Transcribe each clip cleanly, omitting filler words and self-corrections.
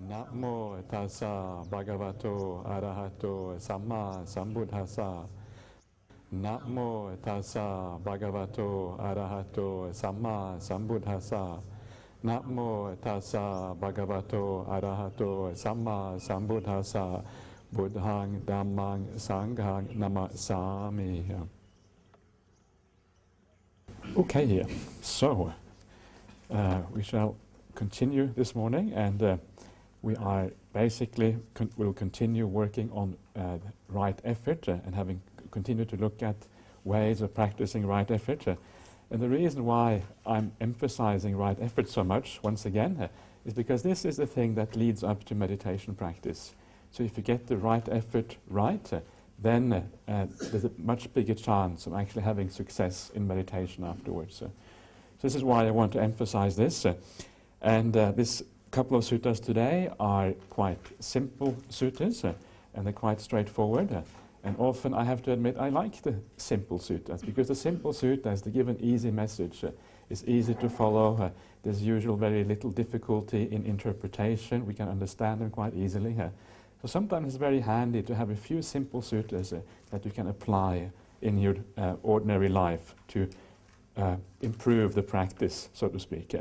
Namo tassa bhagavato arahato samma sambuddhassa. Namo tassa bhagavato arahato samma sambuddhassa. Namo tassa bhagavato arahato samma sambuddhassa. Buddhang dhammang sanghang namasami. Okay, so we shall continue this morning, and we are basically will continue working on right effort and continue to look at ways of practicing right effort. And the reason why I'm emphasizing right effort so much, once again, is because this is the thing that leads up to meditation practice. So if you get the right effort right, then there's a much bigger chance of actually having success in meditation afterwards. So this is why I want to emphasize this. And this couple of suttas today are quite simple suttas, and they're quite straightforward. And often I have to admit I like the simple suttas, because the simple suttas, they give an easy message. It's easy to follow. There's usually very little difficulty in interpretation. We can understand them quite easily. So sometimes it's very handy to have a few simple suttas that you can apply in your ordinary life to improve the practice, so to speak.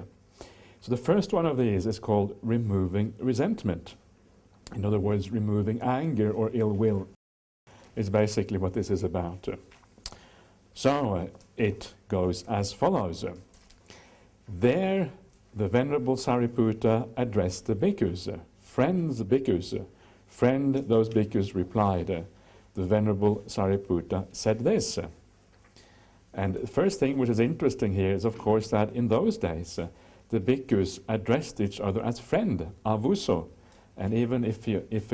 So the first one of these is called removing resentment. In other words, removing anger or ill will is basically what this is about. So it goes as follows. There the Venerable Sariputta addressed the bhikkhus. Friends, bhikkhus. Friend, those bhikkhus replied. The Venerable Sariputta said this. And the first thing which is interesting here is, of course, that in those days the bhikkhus addressed each other as friend, avuso. And even if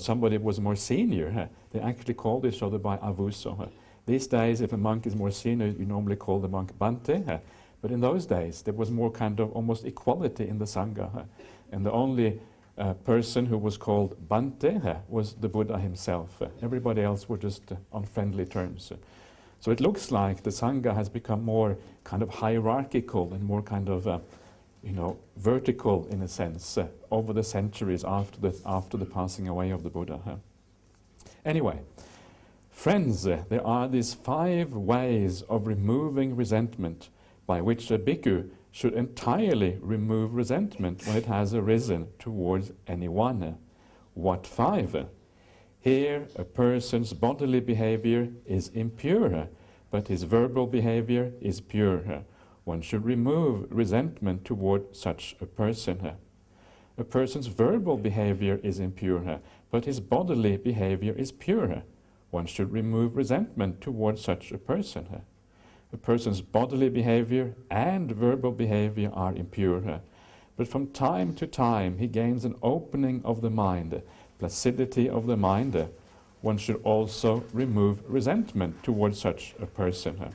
somebody was more senior, they actually called each other by avuso. These days, if a monk is more senior, you normally call the monk Bhante. But in those days, there was more kind of almost equality in the Sangha. And the only person who was called Bhante was the Buddha himself. Everybody else were just on friendly terms. So it looks like the Sangha has become more kind of hierarchical and more kind of vertical in a sense over the centuries after the passing away of the Buddha. Anyway, friends, there are these 5 ways of removing resentment by which a bhikkhu should entirely remove resentment when it has arisen towards anyone. What 5? Here a person's bodily behavior is impure, but his verbal behavior is pure. One should remove resentment toward such a person. A person's verbal behavior is impure, but his bodily behavior is pure. One should remove resentment toward such a person. A person's bodily behavior and verbal behavior are impure, but from time to time he gains an opening of the mind, placidity of the mind. One should also remove resentment toward such a person.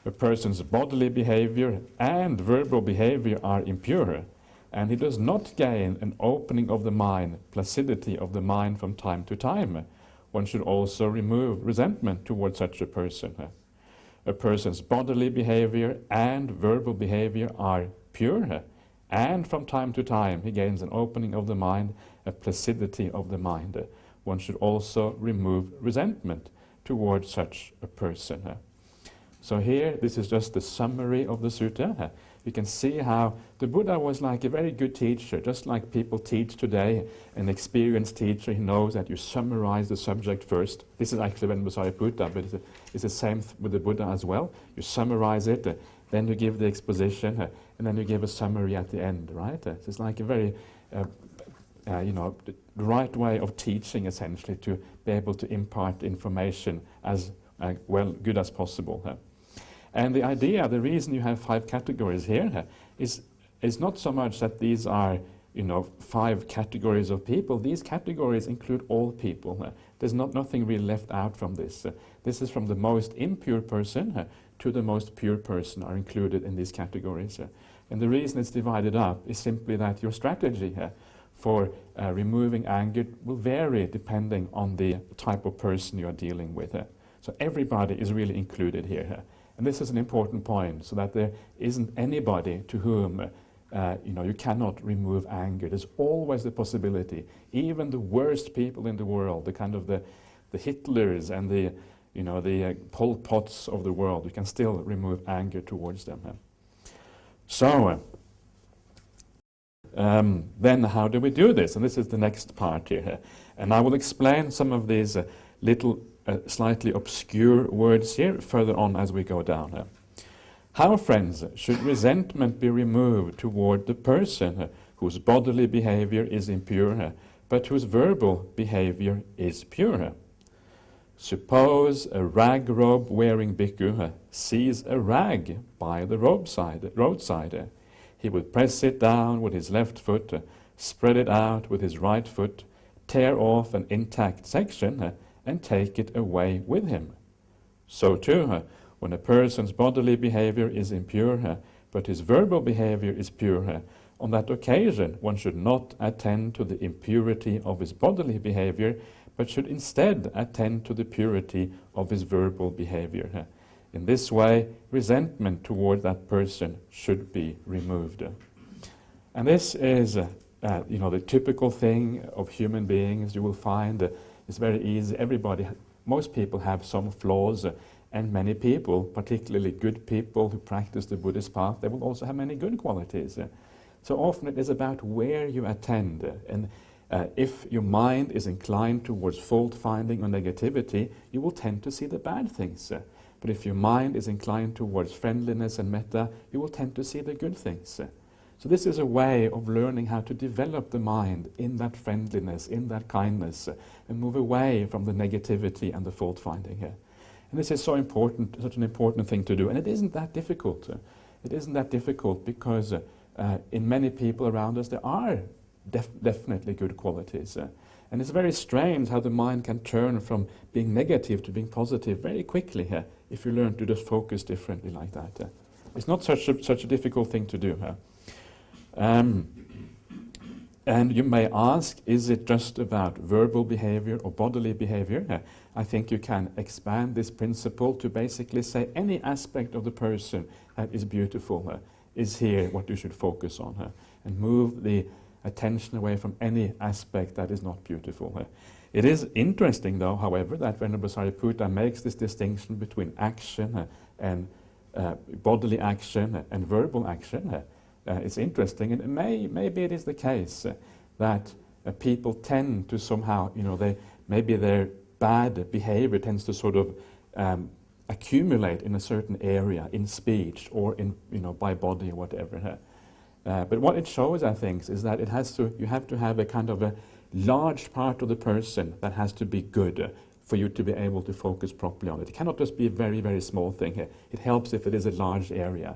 A person's bodily behavior and verbal behavior are impure, and he does not gain an opening of the mind, placidity of the mind from time to time. One should also remove resentment toward such a person. A person's bodily behavior and verbal behavior are pure, and from time to time he gains an opening of the mind, a placidity of the mind. One should also remove resentment toward such a person. So here, this is just the summary of the sutta. You can see how the Buddha was like a very good teacher, just like people teach today. An experienced teacher, he knows that you summarize the subject first. This is actually Venerable Sariputta, but it's the same with the Buddha as well. You summarize it, then you give the exposition, and then you give a summary at the end, right? So it's like a very, the right way of teaching, essentially, to be able to impart information as good as possible. And the idea, the reason you have 5 categories here is not so much that these are, 5 categories of people. These categories include all people. There's nothing really left out from this. This is from the most impure person to the most pure person are included in these categories. And the reason it's divided up is simply that your strategy for removing anger will vary depending on the type of person you are dealing with. So everybody is really included here. And this is an important point, so that there isn't anybody to whom you cannot remove anger. There's always the possibility. Even the worst people in the world, the kind of the Hitlers and the Pol Pots of the world, you can still remove anger towards them. So, then how do we do this? And this is the next part here. And I will explain some of these little slightly obscure words here further on as we go down. How, friends, should resentment be removed toward the person whose bodily behavior is impure, but whose verbal behavior is pure? Suppose a rag-robe-wearing bhikkhu sees a rag by the roadside. He would press it down with his left foot, spread it out with his right foot, tear off an intact section, and take it away with him. So too, when a person's bodily behavior is impure, but his verbal behavior is pure, on that occasion one should not attend to the impurity of his bodily behavior, but should instead attend to the purity of his verbal behavior. In this way, resentment toward that person should be removed. And this is, the typical thing of human beings. You will find it's very easy. Most people have some flaws, and many people, particularly good people who practice the Buddhist path, they will also have many good qualities. So often it is about where you attend. And if your mind is inclined towards fault-finding or negativity, you will tend to see the bad things. But if your mind is inclined towards friendliness and metta, you will tend to see the good things. So this is a way of learning how to develop the mind in that friendliness, in that kindness, and move away from the negativity and the fault-finding here. And this is so important, such an important thing to do. And it isn't that difficult. It isn't that difficult because in many people around us there are definitely good qualities. And it's very strange how the mind can turn from being negative to being positive very quickly here if you learn to just focus differently like that. It's not such a difficult thing to do. And you may ask, is it just about verbal behavior or bodily behavior? I think you can expand this principle to basically say any aspect of the person that is beautiful is here what you should focus on, and move the attention away from any aspect that is not beautiful. It is interesting, though, however, that Venerable Sariputta makes this distinction between action and bodily action and verbal action. It's interesting, and maybe it is the case that people tend to somehow, maybe their bad behavior tends to sort of accumulate in a certain area, in speech or in, by body or whatever. But what it shows, I think, is that you have to have a kind of a large part of the person that has to be good for you to be able to focus properly on it. It cannot just be a very, very small thing. It helps if it is a large area.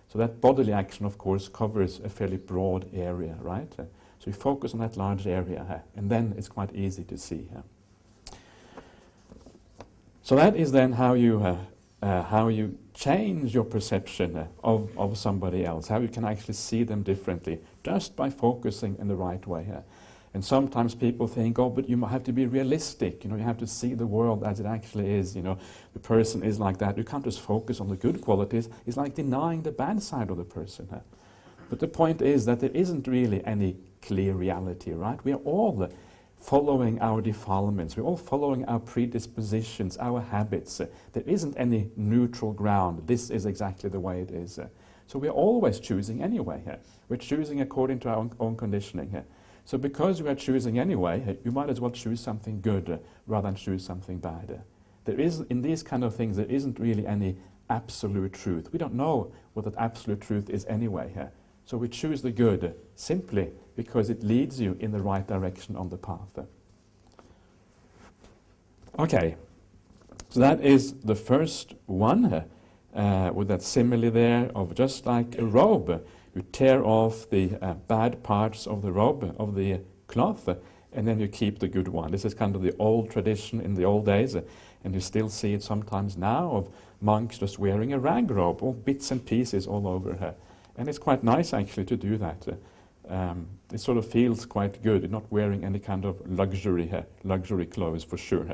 So that bodily action, of course, covers a fairly broad area, right? So you focus on that large area, and then it's quite easy to see. So that is then how you change your perception of somebody else, how you can actually see them differently, just by focusing in the right way. And sometimes people think, oh, but you have to be realistic, you have to see the world as it actually is, the person is like that. You can't just focus on the good qualities. It's like denying the bad side of the person. But the point is that there isn't really any clear reality, right? We are all following our defilements. We're all following our predispositions, our habits. There isn't any neutral ground. This is exactly the way it is. So we're always choosing anyway. We're choosing according to our own conditioning. So because we are choosing anyway, you might as well choose something good rather than choose something bad. There is, in these kind of things, there isn't really any absolute truth. We don't know what that absolute truth is anyway. So we choose the good simply because it leads you in the right direction on the path. Okay, so that is the first one, with that simile there of just like a robe. You tear off the bad parts of the robe, of the cloth, and then you keep the good one. This is kind of the old tradition in the old days, and you still see it sometimes now of monks just wearing a rag robe, all bits and pieces all over her. And it's quite nice actually to do that. It sort of feels quite good. You're not wearing any kind of luxury clothes for sure,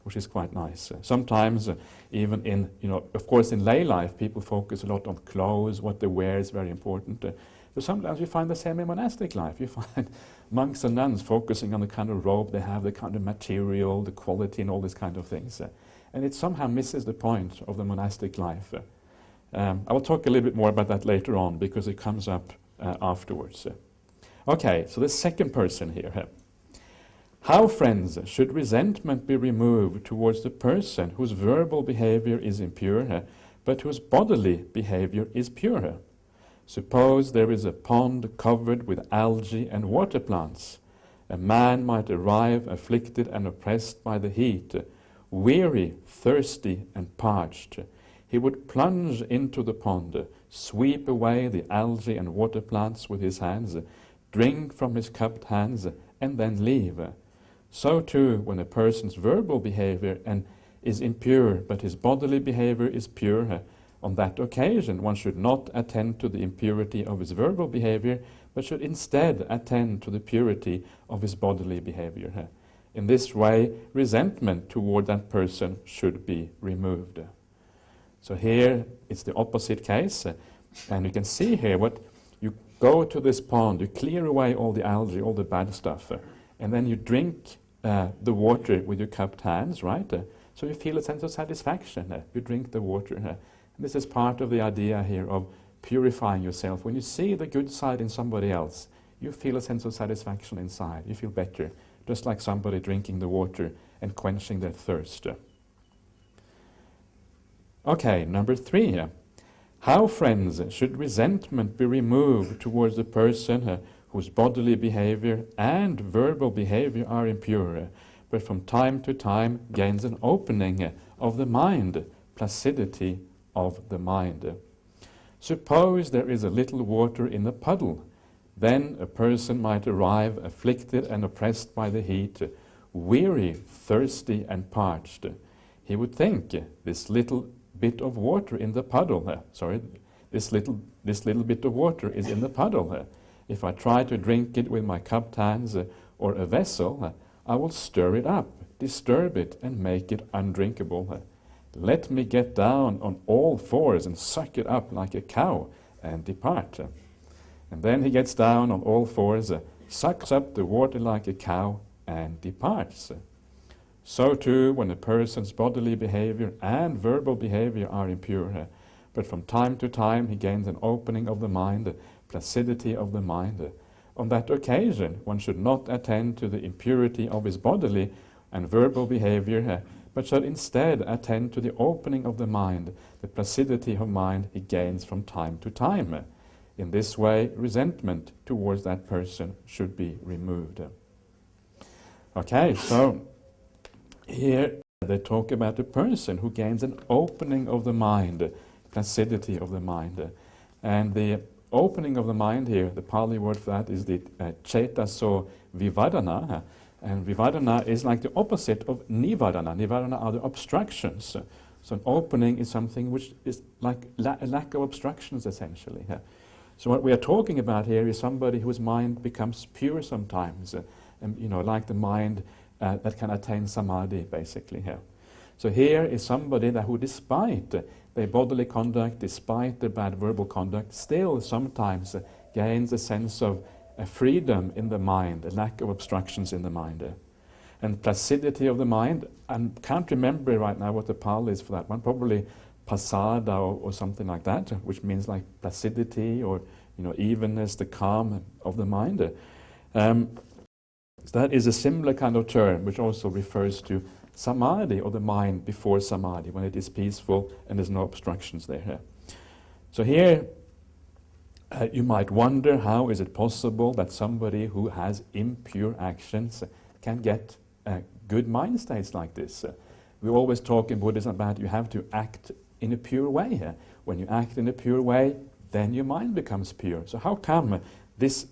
which is quite nice. Sometimes even in, of course in lay life people focus a lot on clothes, what they wear is very important. So sometimes you find the same in monastic life. You find monks and nuns focusing on the kind of robe they have, the kind of material, the quality and all these kind of things. And it somehow misses the point of the monastic life. I will talk a little bit more about that later on because it comes up afterwards. Okay, so the second person here. How, friends, should resentment be removed towards the person whose verbal behavior is impure, but whose bodily behavior is pure? Suppose there is a pond covered with algae and water plants. A man might arrive afflicted and oppressed by the heat, weary, thirsty, and parched. He would plunge into the pond, sweep away the algae and water plants with his hands, drink from his cupped hands, and then leave. So too, when a person's verbal behavior is impure, but his bodily behavior is pure, on that occasion one should not attend to the impurity of his verbal behavior, but should instead attend to the purity of his bodily behavior. In this way, resentment toward that person should be removed. So here it's the opposite case, and you can see here what you go to this pond, you clear away all the algae, all the bad stuff, and then you drink the water with your cupped hands, right? So you feel a sense of satisfaction. You drink the water. This is part of the idea here of purifying yourself. When you see the good side in somebody else, you feel a sense of satisfaction inside. You feel better, just like somebody drinking the water and quenching their thirst. Okay, number 3. How, friends, should resentment be removed towards the person whose bodily behavior and verbal behavior are impure, but from time to time gains an opening of the mind, placidity of the mind? Suppose there is a little water in a puddle. Then a person might arrive afflicted and oppressed by the heat, weary, thirsty, and parched. He would think, this little bit of water in the puddle, this little bit of water is in the puddle. If I try to drink it with my cupped hands or a vessel, I will stir it up, disturb it, and make it undrinkable. Let me get down on all fours and suck it up like a cow and depart. And then he gets down on all fours, sucks up the water like a cow and departs. So too, when a person's bodily behavior and verbal behavior are impure, but from time to time he gains an opening of the mind, placidity of the mind. On that occasion, one should not attend to the impurity of his bodily and verbal behavior, but should instead attend to the opening of the mind, the placidity of mind he gains from time to time. In this way, resentment towards that person should be removed. Okay, so here they talk about a person who gains an opening of the mind, placidity of the mind. And the opening of the mind here, the Pali word for that is the cetaso vivadana. And vivadana is like the opposite of nivadana. Nivadana are the obstructions. So an opening is something which is like a lack of obstructions, essentially. So what we are talking about here is somebody whose mind becomes pure sometimes, like the mind that can attain samadhi, basically. So here is somebody who, despite their bodily conduct, despite their bad verbal conduct, still sometimes gains a sense of freedom in the mind, a lack of obstructions in the mind. And placidity of the mind, I can't remember right now what the Pali is for that one, probably pasada or something like that, which means like placidity or evenness, the calm of the mind. So that is a similar kind of term which also refers to samadhi, or the mind before samadhi, when it is peaceful and there's no obstructions there. So here you might wonder, how is it possible that somebody who has impure actions can get good mind states like this? We always talk in Buddhism about you have to act in a pure way. When you act in a pure way, then your mind becomes pure. So how come this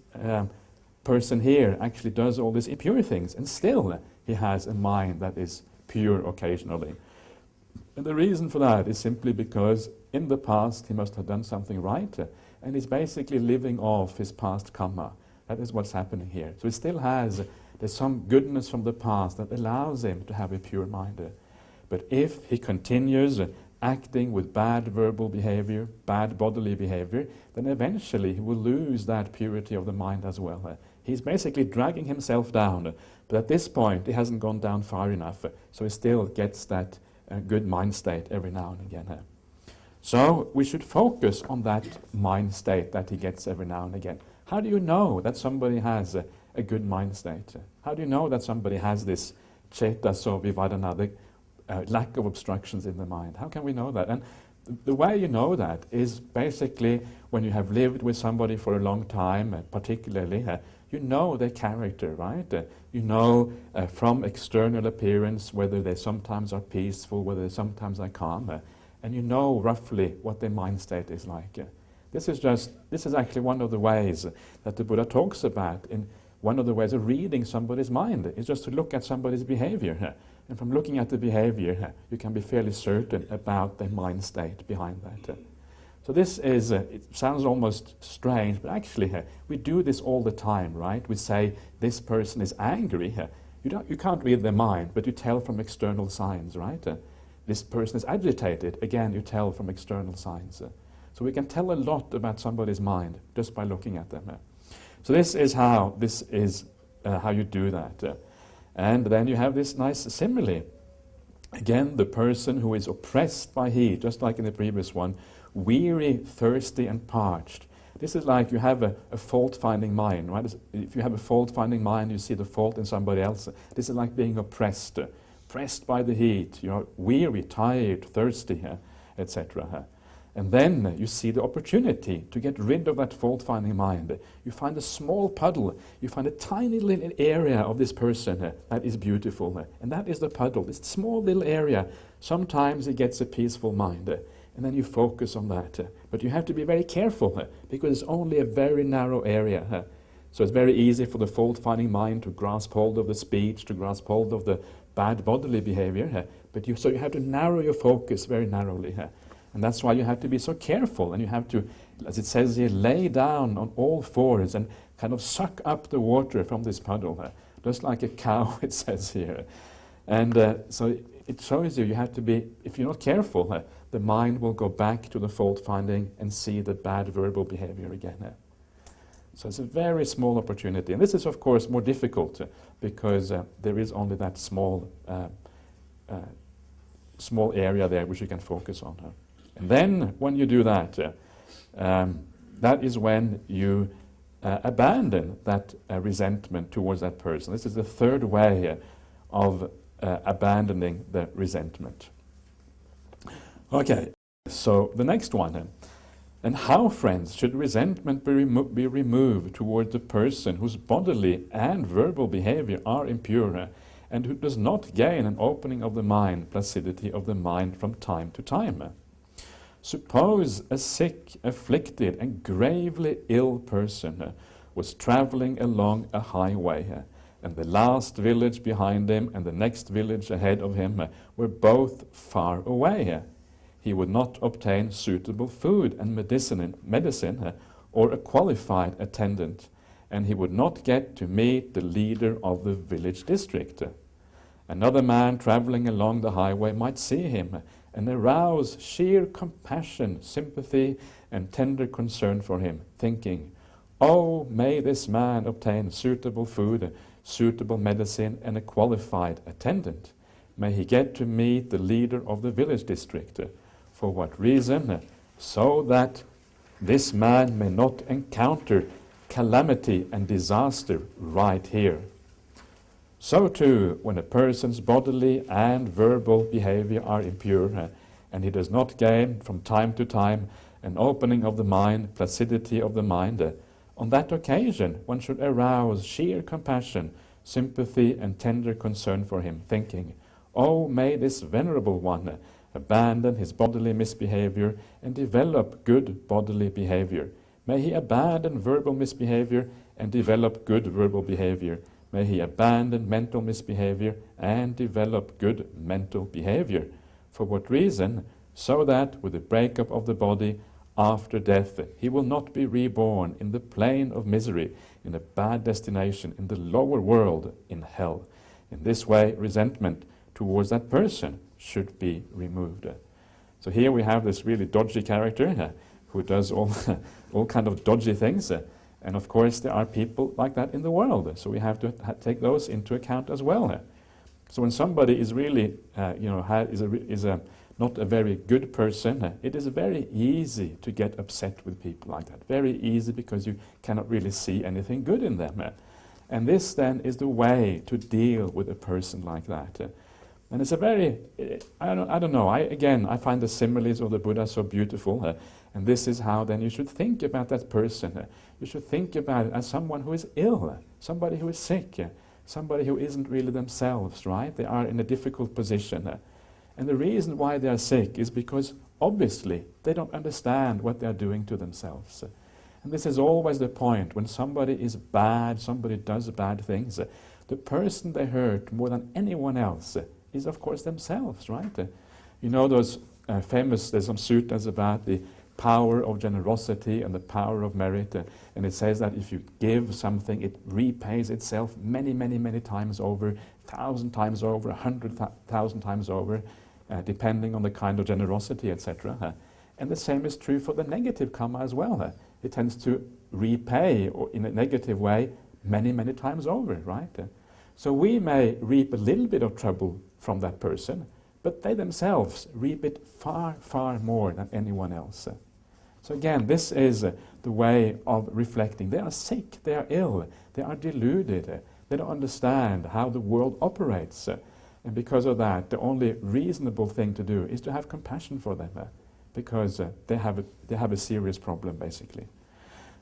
person here actually does all these impure things and still he has a mind that is pure occasionally? And the reason for that is simply because in the past he must have done something right, and he's basically living off his past karma. That is what's happening here. So he still there's some goodness from the past that allows him to have a pure mind. But if he continues acting with bad verbal behavior, bad bodily behavior, then eventually he will lose that purity of the mind as well. He's basically dragging himself down, but at this point he hasn't gone down far enough, so he still gets that good mind state every now and again. So we should focus on that mind state that he gets every now and again. How do you know that somebody has a good mind state? How do you know that somebody has this cetaso vivadana, the lack of obstructions in the mind? How can we know that? And the way you know that is basically when you have lived with somebody for a long time, particularly, you know their character, right? You know from external appearance whether they sometimes are peaceful, whether they sometimes are calm, and you know roughly what their mind state is like. This is actually one of the ways that the Buddha talks about. In one of the ways of reading somebody's mind is just to look at somebody's behavior. And from looking at the behavior, you can be fairly certain about their mind state behind that. So this is, it sounds almost strange, but actually we do this all the time, right? We say, this person is angry. You can't read their mind, but you tell from external signs, right? This person is agitated. Again, you tell from external signs. So we can tell a lot about somebody's mind just by looking at them. So this is how you do that. And then you have this nice simile. Again, the person who is oppressed by heat, just like in the previous one, weary, thirsty, and parched. This is like you have a fault-finding mind, right? If you have a fault-finding mind, you see the fault in somebody else. This is like being oppressed, pressed by the heat. You're weary, tired, thirsty, etc. And then you see the opportunity to get rid of that fault-finding mind. You find a small puddle. You find a tiny little area of this person that is beautiful. And that is the puddle, this small little area. Sometimes it gets a peaceful mind. And then you focus on that. But you have to be very careful because it's only a very narrow area. So it's very easy for the fault-finding mind to grasp hold of the speech, to grasp hold of the bad bodily behavior. So you have to narrow your focus very narrowly. And that's why you have to be so careful, and you have to, as it says here, lay down on all fours and kind of suck up the water from this puddle, just like a cow, it says here. And so it shows you have to be, if you're not careful, the mind will go back to the fault-finding and see the bad verbal behavior again. So it's a very small opportunity. And this is, of course, more difficult because there is only that small area there which you can focus on. And then, when you do that, that is when you abandon that resentment towards that person. This is the third way of abandoning the resentment. Okay, so the next one. And how, friends, should resentment be removed toward the person whose bodily and verbal behavior are impure, and who does not gain an opening of the mind, placidity of the mind from time to time? Suppose a sick, afflicted, and gravely ill person was traveling along a highway, and the last village behind him and the next village ahead of him were both far away. He would not obtain suitable food and medicine or a qualified attendant, and he would not get to meet the leader of the village district. Another man traveling along the highway might see him and arouse sheer compassion, sympathy, and tender concern for him, thinking, "Oh, may this man obtain suitable food, suitable medicine, and a qualified attendant. May he get to meet the leader of the village district. For what reason? So that this man may not encounter calamity and disaster right here." So too, when a person's bodily and verbal behavior are impure, and he does not gain from time to time an opening of the mind, placidity of the mind, on that occasion one should arouse sheer compassion, sympathy, and tender concern for him, thinking, "Oh, may this venerable one abandon his bodily misbehavior and develop good bodily behavior. May he abandon verbal misbehavior and develop good verbal behavior. May he abandon mental misbehavior and develop good mental behavior. For what reason? So that with the breakup of the body after death, he will not be reborn in the plane of misery, in a bad destination, in the lower world, in hell. In this way, resentment towards that person should be removed." So here we have this really dodgy character who does all, all kind of dodgy things. And of course there are people like that in the world. So we have to take those into account as well. So when somebody is really, not a very good person, it is very easy to get upset with people like that. Very easy, because you cannot really see anything good in them. And this then is the way to deal with a person like that. And it's a very, I don't know, I find the similes of the Buddha so beautiful. And this is how then you should think about that person. You should think about it as someone who is ill, somebody who is sick, somebody who isn't really themselves, right? They are in a difficult position. And the reason why they are sick is because obviously they don't understand what they are doing to themselves. And this is always the point. When somebody is bad, somebody does bad things, the person they hurt more than anyone else is of course themselves, right? You know those there's some suttas about the power of generosity and the power of merit, and it says that if you give something, it repays itself many, many, many times over, 1,000 times over, 100,000 times over, depending on the kind of generosity, etc. And the same is true for the negative karma as well. It tends to repay, or in a negative way, many, many times over, right? So we may reap a little bit of trouble from that person, but they themselves reap it far, far more than anyone else. So again, this is the way of reflecting. They are sick, they are ill, they are deluded, they don't understand how the world operates. And because of that, the only reasonable thing to do is to have compassion for them, because they have a serious problem, basically.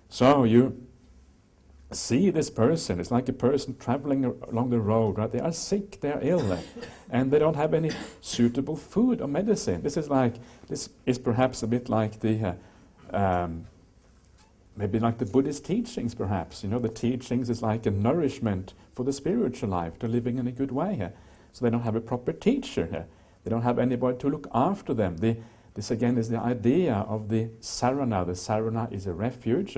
So you see this person, it's like a person traveling along the road, right? They are sick, they are ill, and they don't have any suitable food or medicine. This is perhaps a bit like the maybe like the Buddhist teachings, perhaps. You know, the teachings is like a nourishment for the spiritual life, to living in a good way. So they don't have a proper teacher. They don't have anybody to look after them. This again is the idea of the sarana. The sarana is a refuge.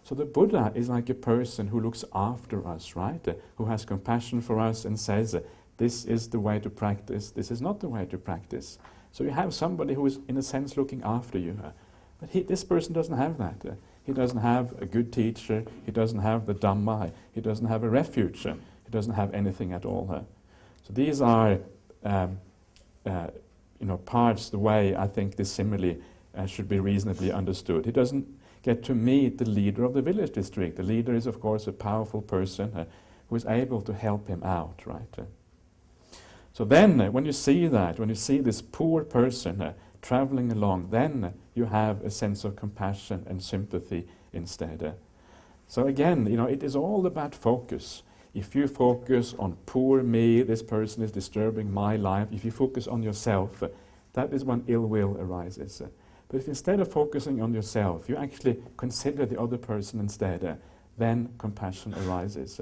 So the Buddha is like a person who looks after us, right? Who has compassion for us and says, this is the way to practice, this is not the way to practice. So you have somebody who is, in a sense, looking after you. But this person doesn't have that. He doesn't have a good teacher, he doesn't have the Dhamma, he doesn't have a refuge, he doesn't have anything at all. So these are parts, the way I think this simile should be reasonably understood. He doesn't get to meet the leader of the village district. The leader is, of course, a powerful person who is able to help him out, right? So then, when you see that, when you see this poor person traveling along, then you have a sense of compassion and sympathy instead. So again, it is all about focus. If you focus on poor me, this person is disturbing my life, if you focus on yourself, that is when ill will arises. But if instead of focusing on yourself, you actually consider the other person instead, then compassion arises.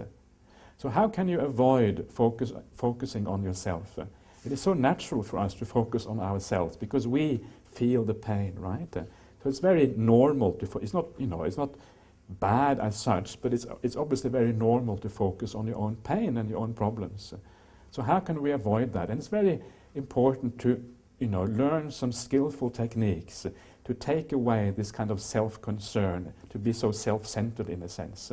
So how can you avoid focusing on yourself? It is so natural for us to focus on ourselves because we feel the pain, right? So it's very normal to it's not bad as such, but it's obviously very normal to focus on your own pain and your own problems. So how can we avoid that? And it's very important to learn some skillful techniques to take away this kind of self-concern, to be so self-centered in a sense,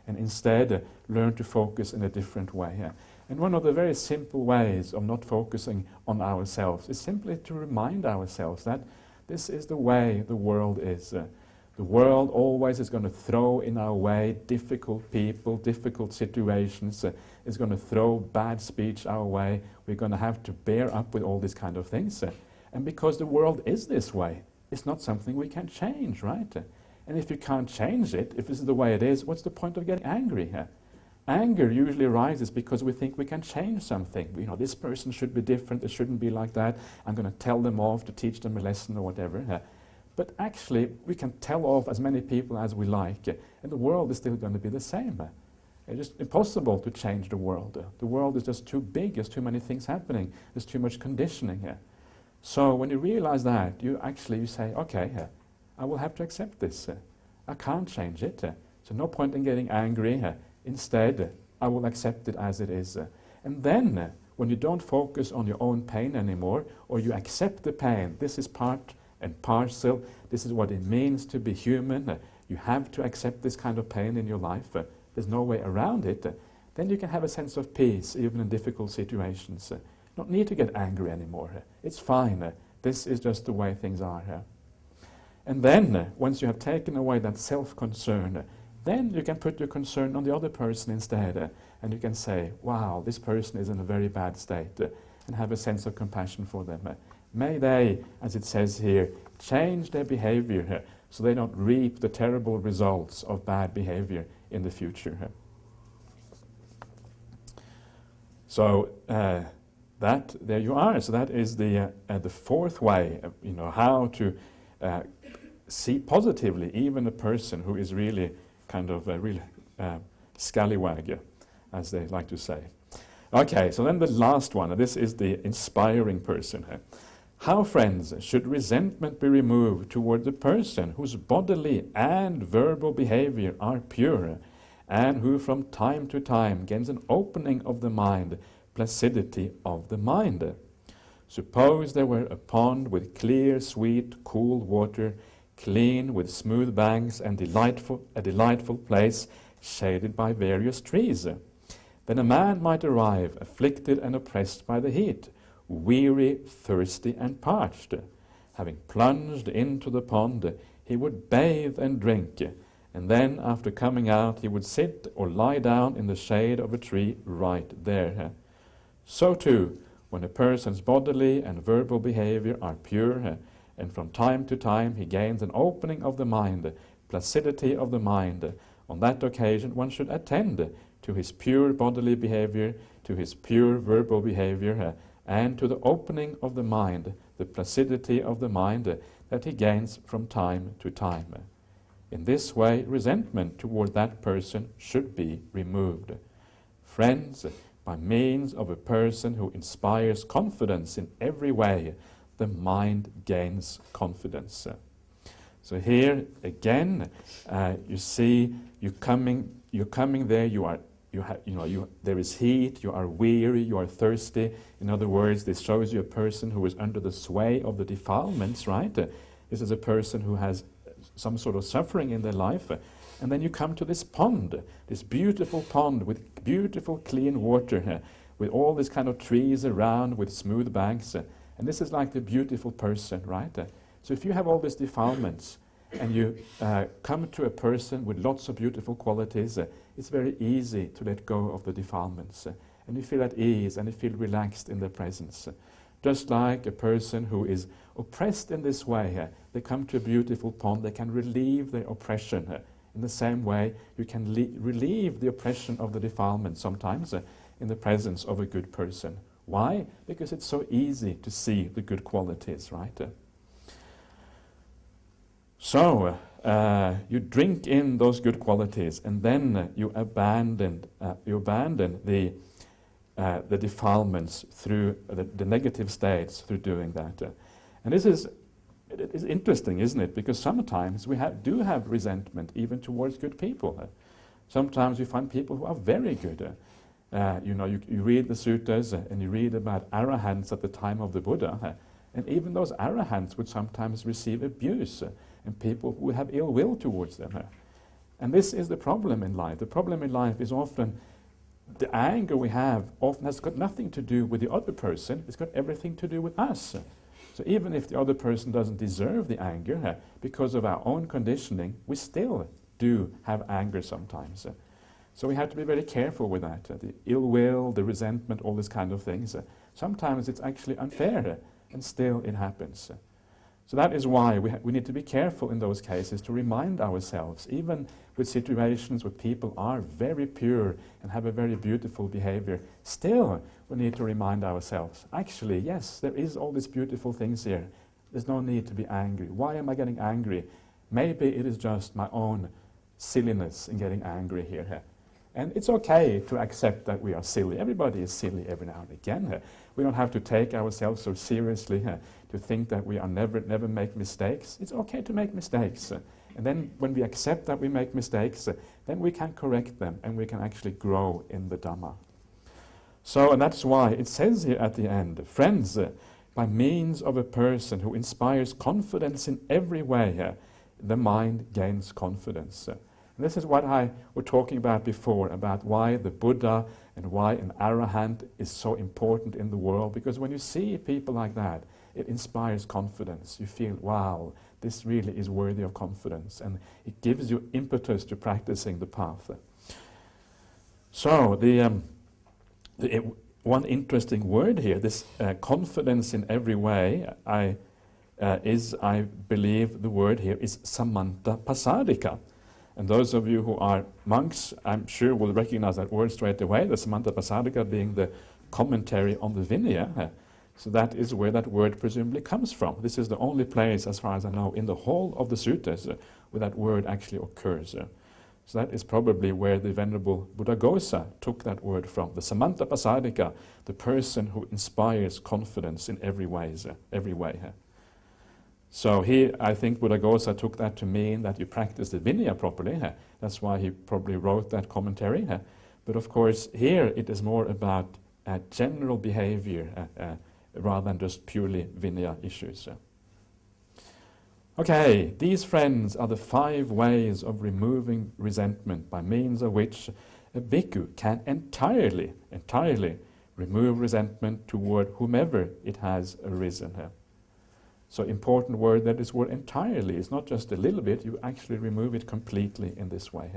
and instead learn to focus in a different way. And one of the very simple ways of not focusing on ourselves is simply to remind ourselves that this is the way the world is. The world always is going to throw in our way difficult people, difficult situations, is going to throw bad speech our way. We're going to have to bear up with all these kind of things. And because the world is this way, it's not something we can change, right? And if you can't change it, if this is the way it is, what's the point of getting angry? Anger usually arises because we think we can change something. This person should be different, it shouldn't be like that. I'm going to tell them off to teach them a lesson or whatever. But actually, we can tell off as many people as we like, and the world is still going to be the same. It's just impossible to change the world. The world is just too big, there's too many things happening, there's too much conditioning. So when you realize that, you say, okay, I will have to accept this. I can't change it. So no point in getting angry. Instead, I will accept it as it is. And then, when you don't focus on your own pain anymore, or you accept the pain, this is part and parcel, this is what it means to be human, you have to accept this kind of pain in your life, there's no way around it, then you can have a sense of peace even in difficult situations. Don't need to get angry anymore. It's fine. This is just the way things are. And then, once you have taken away that self-concern, then you can put your concern on the other person instead, and you can say, wow, this person is in a very bad state, and have a sense of compassion for them. May they, as it says here, change their behavior so they don't reap the terrible results of bad behavior in the future. So there you are. So that is the fourth way, how to see positively even a person who is really kind of a real scallywag, as they like to say. Okay, so then the last one. This is the inspiring person. How, friends, should resentment be removed toward the person whose bodily and verbal behavior are pure, and who from time to time gains an opening of the mind, placidity of the mind? Suppose there were a pond with clear, sweet, cool water, clean with smooth banks, and a delightful place shaded by various trees. Then a man might arrive, afflicted and oppressed by the heat, weary, thirsty, and parched. Having plunged into the pond, he would bathe and drink, and then, after coming out, he would sit or lie down in the shade of a tree right there. So too, when a person's bodily and verbal behavior are pure, and from time to time he gains an opening of the mind, placidity of the mind, on that occasion one should attend to his pure bodily behavior, to his pure verbal behavior, and to the opening of the mind, the placidity of the mind that he gains from time to time. In this way, resentment toward that person should be removed. Friends, by means of a person who inspires confidence in every way, the mind gains confidence. So here again, you see, you're coming there. There is heat. You are weary. You are thirsty. In other words, this shows you a person who is under the sway of the defilements. Right? This is a person who has some sort of suffering in their life. And then you come to this pond, this beautiful pond with beautiful clean water, with all these kind of trees around, with smooth banks. And this is like the beautiful person, right? So if you have all these defilements, and you come to a person with lots of beautiful qualities, it's very easy to let go of the defilements. And you feel at ease, and you feel relaxed in their presence. Just like a person who is oppressed in this way, they come to a beautiful pond, they can relieve their oppression. In the same way, you can relieve the oppression of the defilement sometimes in the presence of a good person. Why? Because it's so easy to see the good qualities, right? So, you drink in those good qualities, and then you abandon the defilements through the negative states through doing that. And it is interesting, isn't it? Because sometimes we do have resentment even towards good people. Sometimes we find people who are very good. You read the suttas and you read about arahants at the time of the Buddha, and even those arahants would sometimes receive abuse and people who have ill will towards them. And this is the problem in life. The problem in life is often the anger we have often has got nothing to do with the other person, it's got everything to do with us. So even if the other person doesn't deserve the anger, because of our own conditioning, we still do have anger sometimes. So we have to be very careful with that. The ill will, the resentment, all these kind of things. Sometimes it's actually unfair, and still it happens. So that is why we need to be careful in those cases to remind ourselves, even with situations where people are very pure and have a very beautiful behavior, still we need to remind ourselves, actually, yes, there is all these beautiful things here. There's no need to be angry. Why am I getting angry? Maybe it is just my own silliness in getting angry here. And it's okay to accept that we are silly. Everybody is silly every now and again. We don't have to take ourselves so seriously to think that we are never make mistakes. It's okay to make mistakes. And then when we accept that we make mistakes, then we can correct them and we can actually grow in the Dhamma. So, and that's why it says here at the end, friends, by means of a person who inspires confidence in every way, the mind gains confidence. And this is what I was talking about before, about why the Buddha and why an Arahant is so important in the world, because when you see people like that, it inspires confidence. You feel, wow, this really is worthy of confidence, and it gives you impetus to practicing the path. So, one interesting word here, this confidence in every way, I believe the word here is samanta pasadika. And those of you who are monks, I'm sure will recognize that word straight away, the samanta pasadika being the commentary on the Vinaya. So that is where that word presumably comes from. This is the only place, as far as I know, in the whole of the suttas where that word actually occurs. So that is probably where the Venerable Buddhaghosa took that word from. The samanta pasadika, the person who inspires confidence in every way. So here, I think Buddhaghosa took that to mean that you practice the Vinaya properly. That's why he probably wrote that commentary. But of course, here it is more about general behavior rather than just purely Vinaya issues. Okay, these friends are the 5 ways of removing resentment by means of which a bhikkhu can entirely remove resentment toward whomever it has arisen. So important word, that is word entirely. It's not just a little bit, you actually remove it completely in this way.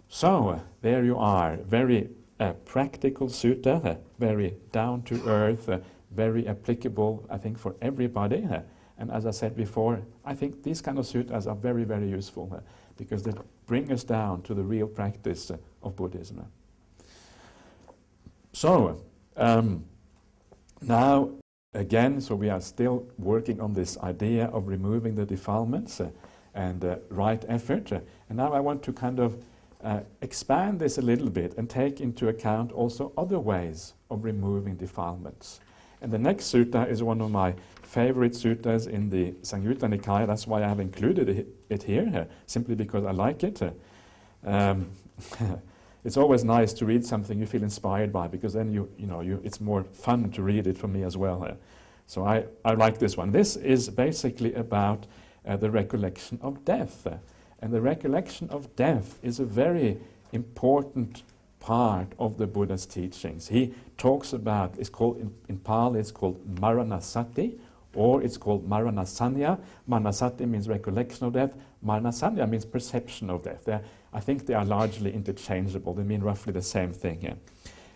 So, there you are, very practical sutta, very down to earth, very applicable, I think, for everybody. And as I said before, I think these kind of suttas are very, very useful because they bring us down to the real practice of Buddhism. So, now again, so we are still working on this idea of removing the defilements and right effort. And now I want to kind of expand this a little bit and take into account also other ways of removing defilements. And the next sutta is one of my favorite suttas in the Samyutta Nikaya. That's why I have included it here, simply because I like it. It's always nice to read something you feel inspired by, because then it's more fun to read it for me as well. So I like this one. This is basically about the recollection of death. And the recollection of death is a very important part of the Buddha's teachings. He talks about, it's called in Pali, it's called Maranasati, or it's called Maranasanya. Maranasati means recollection of death. Maranasanya means perception of death. I think they are largely interchangeable. They mean roughly the same thing here.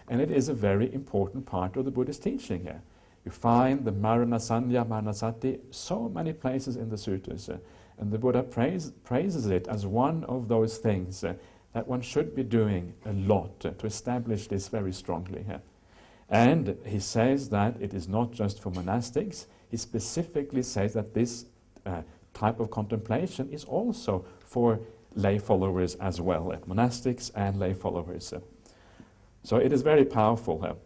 And it is a very important part of the Buddhist teaching here. You find the Maranasanya, Maranasati, so many places in the suttas. And the Buddha praises it as one of those things that one should be doing a lot to establish this very strongly here. And he says that it is not just for monastics. He specifically says that this type of contemplation is also for lay followers as well, monastics and lay followers. So it is very powerful.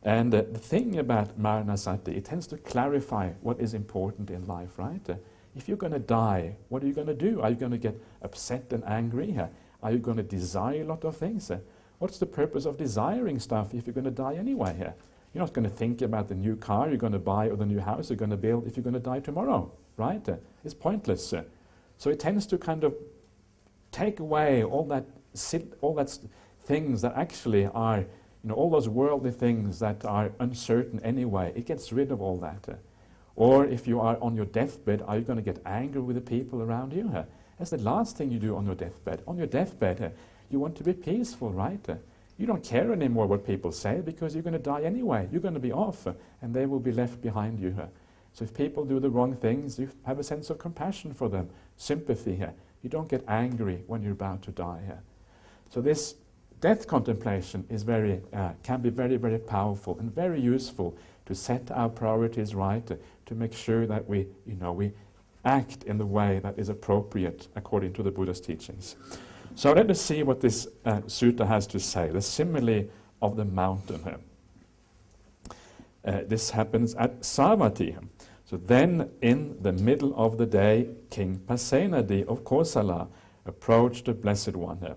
And the thing about Maranasati, it tends to clarify what is important in life, right? If you're going to die, what are you going to do? Are you going to get upset and angry? Are you going to desire a lot of things? What's the purpose of desiring stuff if you're going to die anyway? You're not going to think about the new car you're going to buy or the new house you're going to build if you're going to die tomorrow, right? It's pointless. So it tends to kind of take away all that things that actually are, all those worldly things that are uncertain anyway. It gets rid of all that. Or if you are on your deathbed, are you going to get angry with the people around you? That's the last thing you do on your deathbed. On your deathbed, you want to be peaceful, right? You don't care anymore what people say because you're going to die anyway. You're going to be off and they will be left behind you. So if people do the wrong things, you have a sense of compassion for them, sympathy. You don't get angry when you're about to die. So this death contemplation is can be very, very powerful and very useful to set our priorities right, to make sure that we act in the way that is appropriate according to the Buddha's teachings. So let us see what this sutta has to say, the simile of the mountain. This happens at Savatthi. So then, in the middle of the day, King Pasenadi of Kosala approached the Blessed One.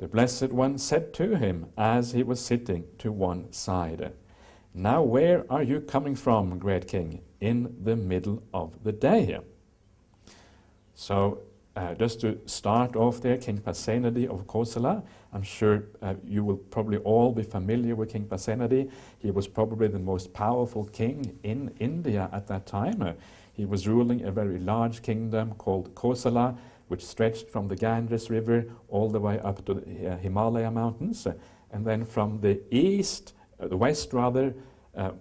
The Blessed One said to him as he was sitting to one side, "Now where are you coming from, great king, in the middle of the day?" So just to start off there, King Pasenadi of Kosala, I'm sure you will probably all be familiar with King Pasenadi. He was probably the most powerful king in India at that time. He was ruling a very large kingdom called Kosala, which stretched from the Ganges River all the way up to the Himalaya mountains. And then from the east, the west rather,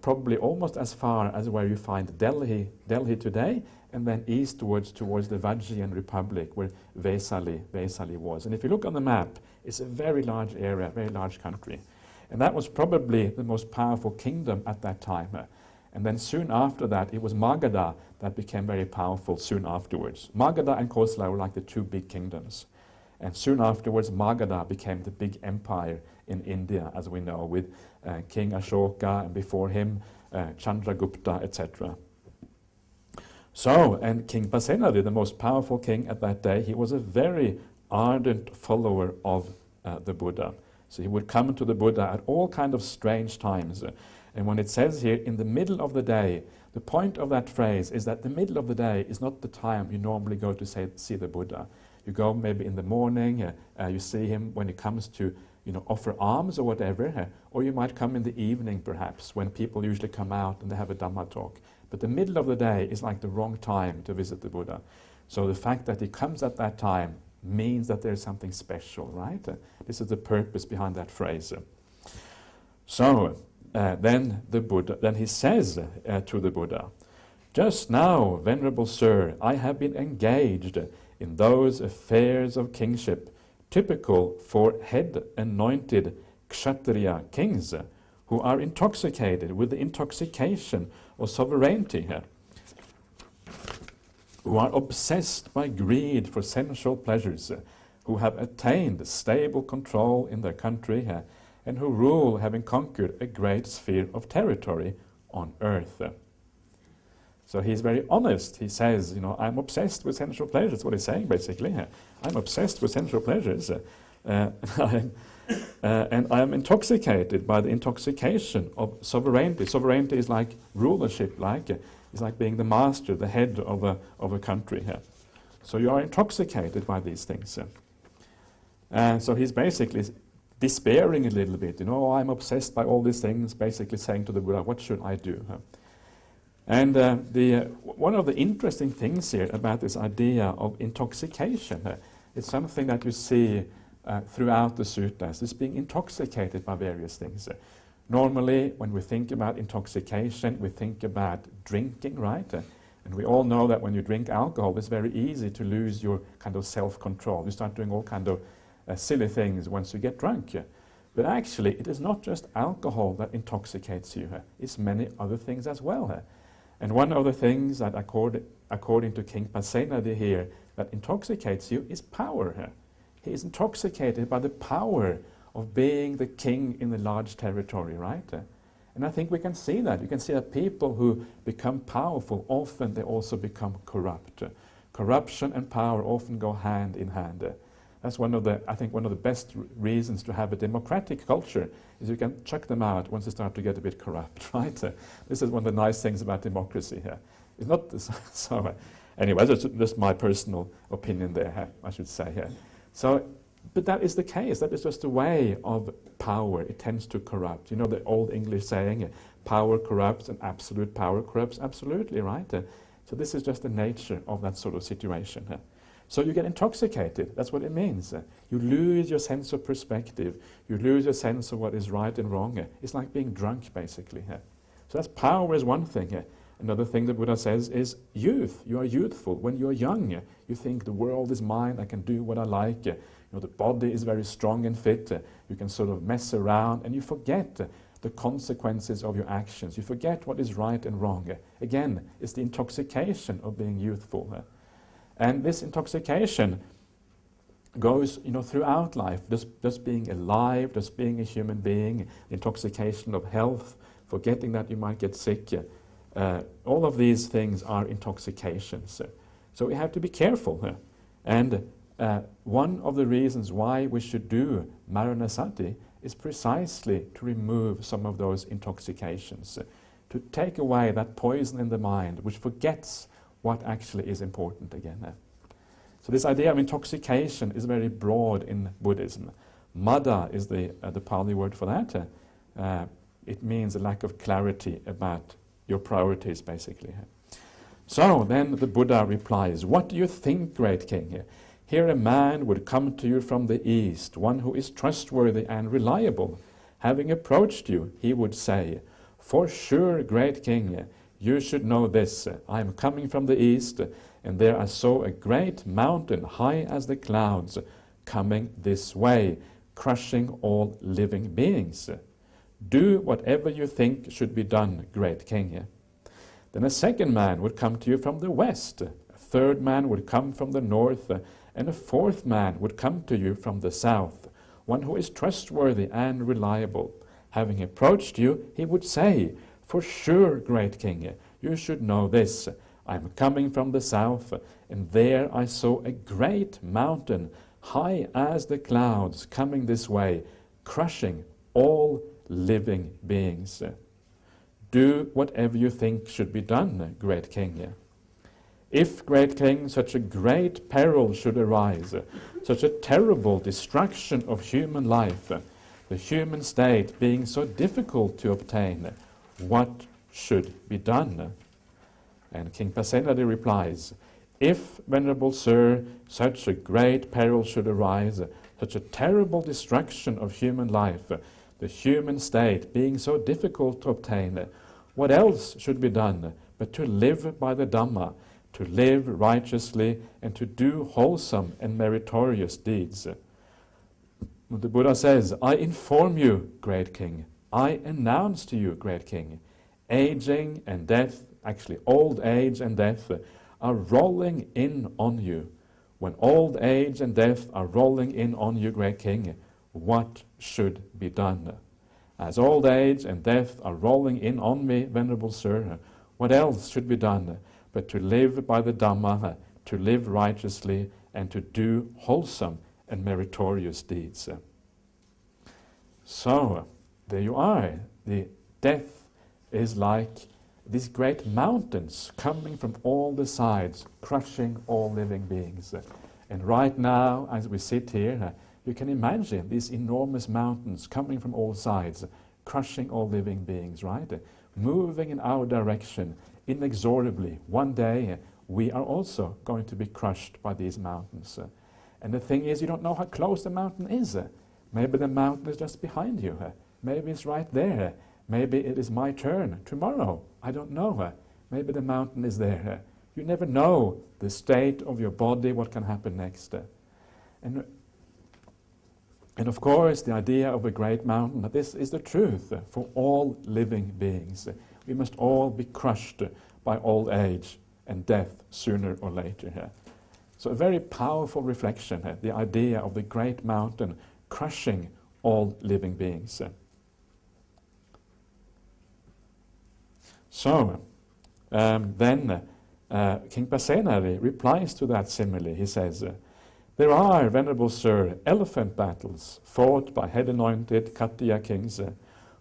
probably almost as far as where you find Delhi today, and then eastwards towards the Vajrayan Republic, where Vesali was. And if you look on the map, it's a very large area, very large country. And that was probably the most powerful kingdom at that time. And then soon after that, it was Magadha that became very powerful soon afterwards. Magadha and Kosala were like the two big kingdoms. And soon afterwards, Magadha became the big empire in India, as we know, with King Ashoka, and before him, Chandragupta, etc. So, and King Pasenadi, the most powerful king at that day, he was a very ardent follower of the Buddha. So he would come to the Buddha at all kind of strange times. And when it says here, in the middle of the day, the point of that phrase is that the middle of the day is not the time you normally go to see the Buddha. You go maybe in the morning, you see him when he comes to offer alms or whatever, or you might come in the evening perhaps, when people usually come out and they have a Dhamma talk. But the middle of the day is like the wrong time to visit the Buddha. So the fact that he comes at that time means that there's something special, right? This is the purpose behind that phrase. So then he says to the Buddha, "Just now, Venerable Sir, I have been engaged in those affairs of kingship typical for head-anointed Kshatriya kings who are intoxicated with the intoxication of sovereignty, who are obsessed by greed for sensual pleasures, who have attained stable control in their country, and who rule, having conquered a great sphere of territory on earth." So he's very honest. He says, I'm obsessed with sensual pleasures. That's what he's saying, basically. I'm obsessed with sensual pleasures. And I am intoxicated by the intoxication of sovereignty. Sovereignty is like rulership, it's like being the master, the head of a country. So you are intoxicated by these things. So he's basically despairing a little bit. I'm obsessed by all these things, basically saying to the Buddha, what should I do? And one of the interesting things here about this idea of intoxication is something that you see throughout the suttas, is being intoxicated by various things. Normally, when we think about intoxication, we think about drinking, right? And we all know that when you drink alcohol, it's very easy to lose your kind of self-control. You start doing all kind of silly things once you get drunk. But actually, it is not just alcohol that intoxicates you. It's many other things as well. And one of the things that, according to King Pasenadi here, that intoxicates you is power. He is intoxicated by the power of being the king in the large territory, right? And I think we can see that. You can see that people who become powerful, often they also become corrupt. Corruption and power often go hand in hand. That's one of the best reasons to have a democratic culture, is you can chuck them out once they start to get a bit corrupt, right? This is one of the nice things about democracy here. It's not so. Anyway, that's just my personal opinion there, I should say here. So, but that is the case. That is just a way of power. It tends to corrupt. The old English saying, power corrupts and absolute power corrupts absolutely, right? So this is just the nature of that sort of situation. So you get intoxicated. That's what it means. You lose your sense of perspective. You lose your sense of what is right and wrong. It's like being drunk, basically. So that's power is one thing. Another thing the Buddha says is youth. You are youthful. When you're young, you think the world is mine. I can do what I like. The body is very strong and fit. You can sort of mess around, and you forget the consequences of your actions. You forget what is right and wrong. Again, it's the intoxication of being youthful. And this intoxication goes, throughout life, just being alive, just being a human being, intoxication of health, forgetting that you might get sick. All of these things are intoxications. So we have to be careful. And one of the reasons why we should do Maranasati is precisely to remove some of those intoxications, to take away that poison in the mind which forgets what actually is important again. So this idea of intoxication is very broad in Buddhism. Mada is the Pali word for that. It means a lack of clarity about your priorities, basically. So then the Buddha replies, "What do you think, great king? Here a man would come to you from the east, one who is trustworthy and reliable. Having approached you, he would say, 'For sure, great king, you should know this. I am coming from the east, and there I saw a great mountain, high as the clouds, coming this way, crushing all living beings. Do whatever you think should be done, great king.' Then a second man would come to you from the west, a third man would come from the north, and a fourth man would come to you from the south, one who is trustworthy and reliable. Having approached you, he would say, 'For sure, great king, you should know this. I am coming from the south, and there I saw a great mountain, high as the clouds, coming this way, crushing all living beings. Do whatever you think should be done, great king.' If, great king, such a great peril should arise, such a terrible destruction of human life, the human state being so difficult to obtain, what should be done?" And King Pasenadi replies, "If, Venerable Sir, such a great peril should arise, such a terrible destruction of human life, the human state being so difficult to obtain, what else should be done but to live by the Dhamma, to live righteously, and to do wholesome and meritorious deeds?" The Buddha says, "I inform you, great king, I announce to you, great king, aging and death, actually old age and death, are rolling in on you. When old age and death are rolling in on you, great king, what should be done? As old age and death are rolling in on me, Venerable Sir, what else should be done but to live by the Dhamma, to live righteously, and to do wholesome and meritorious deeds?" So, there you are. The death is like these great mountains coming from all the sides, crushing all living beings. And right now, as we sit here, you can imagine these enormous mountains coming from all sides, crushing all living beings, right? Moving in our direction inexorably. One day, we are also going to be crushed by these mountains. And the thing is, you don't know how close the mountain is. Maybe the mountain is just behind you. Maybe it's right there. Maybe it is my turn tomorrow. I don't know. Maybe the mountain is there. You never know the state of your body, what can happen next. And of course, the idea of a great mountain, this is the truth for all living beings. We must all be crushed by old age and death sooner or later. So a very powerful reflection, the idea of the great mountain crushing all living beings. So, then King Pasenadi replies to that simile. He says, "There are, Venerable Sir, elephant battles fought by head-anointed Khattiya kings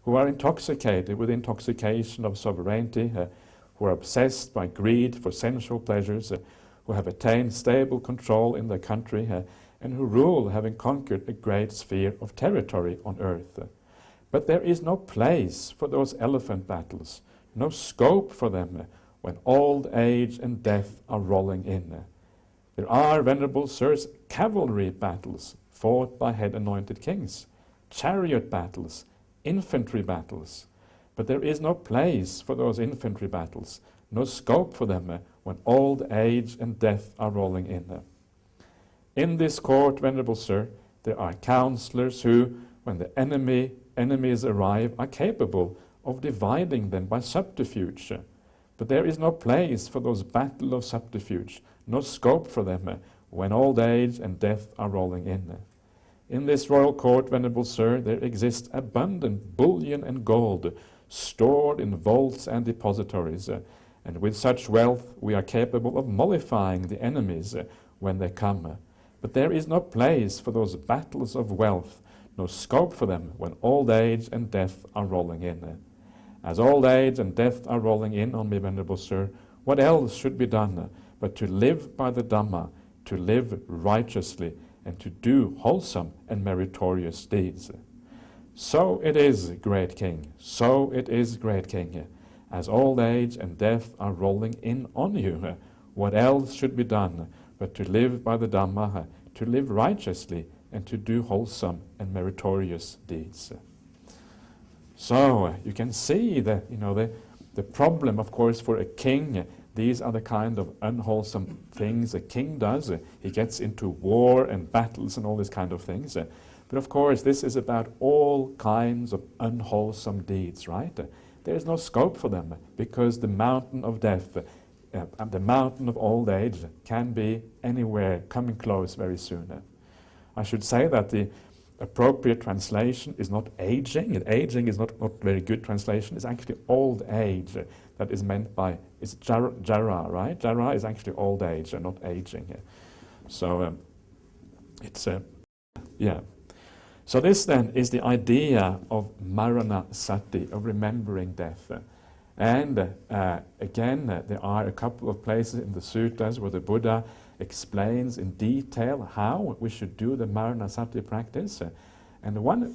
who are intoxicated with intoxication of sovereignty, who are obsessed by greed for sensual pleasures, who have attained stable control in their country, and who rule, having conquered a great sphere of territory on earth. But there is no place for those elephant battles, no scope for them when old age and death are rolling in. There are, Venerable Sirs, cavalry battles fought by head-anointed kings, chariot battles, infantry battles. But there is no place for those infantry battles, no scope for them when old age and death are rolling in. In this court, Venerable Sir, there are counselors who, when the enemies arrive, are capable of dividing them by subterfuge. But there is no place for those battle of subterfuge, no scope for them when old age and death are rolling in. In this royal court, Venerable Sir, there exists abundant bullion and gold stored in vaults and depositories, and with such wealth we are capable of mollifying the enemies when they come. But there is no place for those battles of wealth, no scope for them when old age and death are rolling in. As old age and death are rolling in on me, Venerable Sir, what else should be done but to live by the Dhamma, to live righteously, and to do wholesome and meritorious deeds? So it is, great King, so it is, great King. As old age and death are rolling in on you, what else should be done but to live by the Dhamma, to live righteously, and to do wholesome and meritorious deeds? So you can see that the problem, of course, for a king. These are the kind of unwholesome things a king does. He gets into war and battles and all these kind of things. But of course, this is about all kinds of unwholesome deeds, right? There is no scope for them because the mountain of death, the mountain of old age, can be anywhere coming close very soon. I should say that the appropriate translation is not aging, and aging is not very good translation. It's actually old age that is meant by, it's jara, right? Jara is actually old age and not aging. So it's, yeah. So this then is the idea of marana sati, of remembering death. And again, there are a couple of places in the suttas where the Buddha explains in detail how we should do the marana sati practice. And one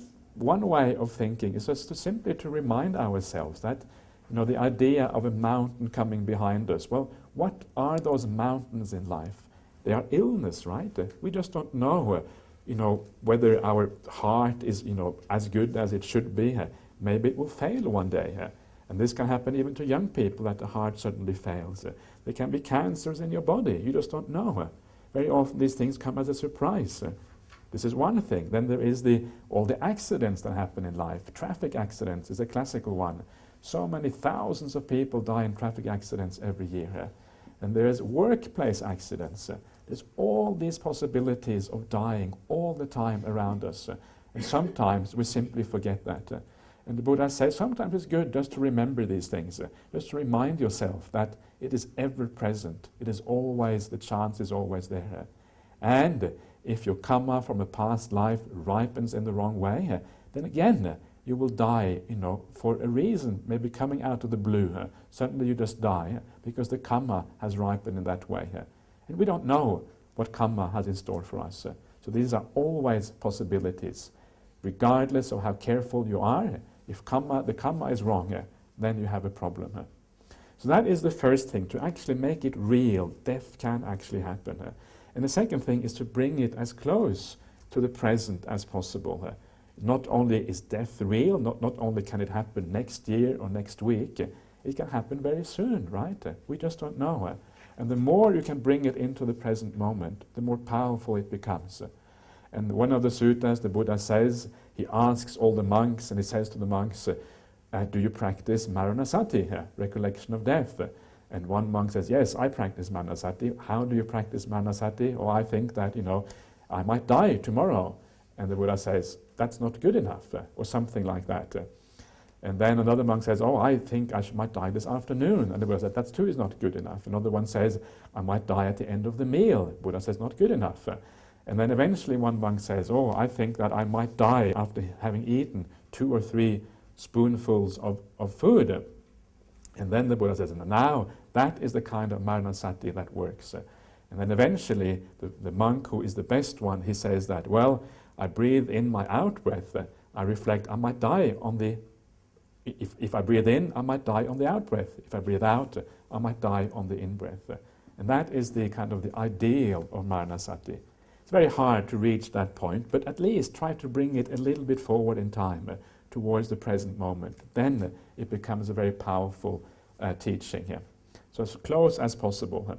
way of thinking is just simply to remind ourselves that the idea of a mountain coming behind us. Well, what are those mountains in life? They are illness, right? We just don't know, whether our heart is, as good as it should be. Maybe it will fail one day. And this can happen even to young people, that the heart suddenly fails. There can be cancers in your body. You just don't know. Very often these things come as a surprise. This is one thing. Then there is all the accidents that happen in life. Traffic accidents is a classical one. So many thousands of people die in traffic accidents every year. And there is workplace accidents. There's all these possibilities of dying all the time around us. And sometimes we simply forget that. And the Buddha says sometimes it's good just to remember these things, just to remind yourself that it is ever present. It is always, the chance is always there. And if your karma from a past life ripens in the wrong way, then again, you will die, for a reason, maybe coming out of the blue. Suddenly you just die because the karma has ripened in that way. And we don't know what karma has in store for us. So these are always possibilities. Regardless of how careful you are, if the karma is wrong, then you have a problem. So that is the first thing, to actually make it real. Death can actually happen. And the second thing is to bring it as close to the present as possible. Not only is death real, not only can it happen next year or next week, it can happen very soon, right? We just don't know. And the more you can bring it into the present moment, the more powerful it becomes. And one of the suttas, the Buddha says, he asks all the monks, and he says to the monks, do you practice maranasati, recollection of death? And one monk says, yes, I practice maranasati. How do you practice maranasati? Oh, I think that, I might die tomorrow. And the Buddha says, that's not good enough, or something like that. And then another monk says, oh, I think I might die this afternoon. And the Buddha says, that too is not good enough. Another one says, I might die at the end of the meal. The Buddha says, not good enough. And then eventually one monk says, oh, I think that I might die after having eaten 2 or 3 spoonfuls of food. And then the Buddha says, now that is the kind of maranasati that works. And then eventually the monk who is the best one, he says that, well, I breathe in my out-breath. I reflect, I might die on the, if I breathe in, I might die on the out-breath. If I breathe out, I might die on the in-breath. And that is the kind of the ideal of maranasati. It's very hard to reach that point, but at least try to bring it a little bit forward in time towards the present moment. Then it becomes a very powerful teaching here. So as close as possible.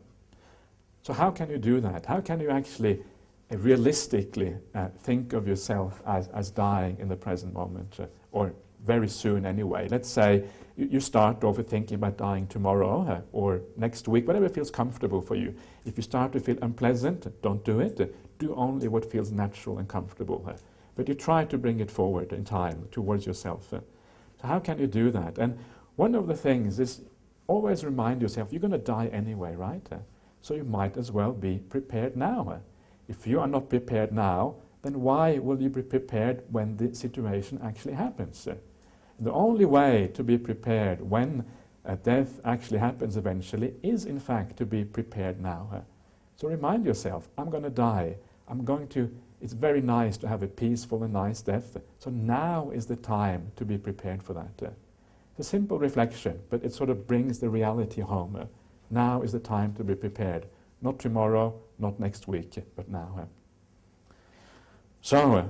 So how can you do that? How can you actually realistically think of yourself as dying in the present moment, or very soon anyway? Let's say you start off with thinking about dying tomorrow or next week, whatever feels comfortable for you. If you start to feel unpleasant, don't do it. Do only what feels natural and comfortable. But you try to bring it forward in time towards yourself. So how can you do that? And one of the things is always remind yourself, you're going to die anyway, right? So you might as well be prepared now. If you are not prepared now, then why will you be prepared when the situation actually happens? The only way to be prepared when death actually happens eventually is in fact to be prepared now. So remind yourself, I'm going to die. It's very nice to have a peaceful and nice death. So now is the time to be prepared for that. It's a simple reflection, but it sort of brings the reality home. Now is the time to be prepared. Not tomorrow, not next week, but now. So,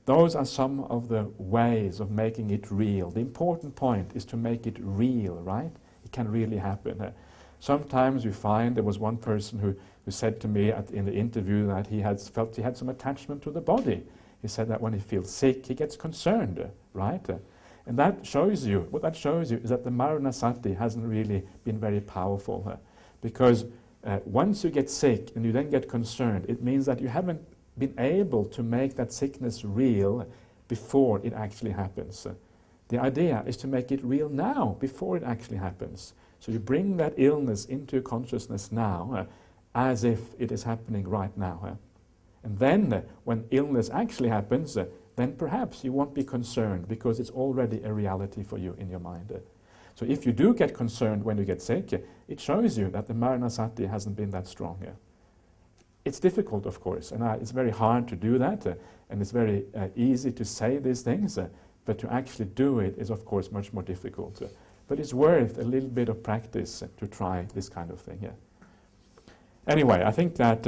those are some of the ways of making it real. The important point is to make it real, right? It can really happen. Sometimes you find, there was one person who said to me in the interview that he felt he had some attachment to the body. He said that when he feels sick, he gets concerned, right? And what that shows you is that the Maranasati hasn't really been very powerful. Because once you get sick and you then get concerned, it means that you haven't been able to make that sickness real before it actually happens. The idea is to make it real now, before it actually happens. So you bring that illness into consciousness now, as if it is happening right now. And then, when illness actually happens, then perhaps you won't be concerned, because it's already a reality for you in your mind. So if you do get concerned when you get sick, it shows you that the Maranasati hasn't been that strong. It's difficult, of course, and it's very hard to do that, and it's very easy to say these things, but to actually do it is, of course, much more difficult. But it's worth a little bit of practice to try this kind of thing. Anyway, I think that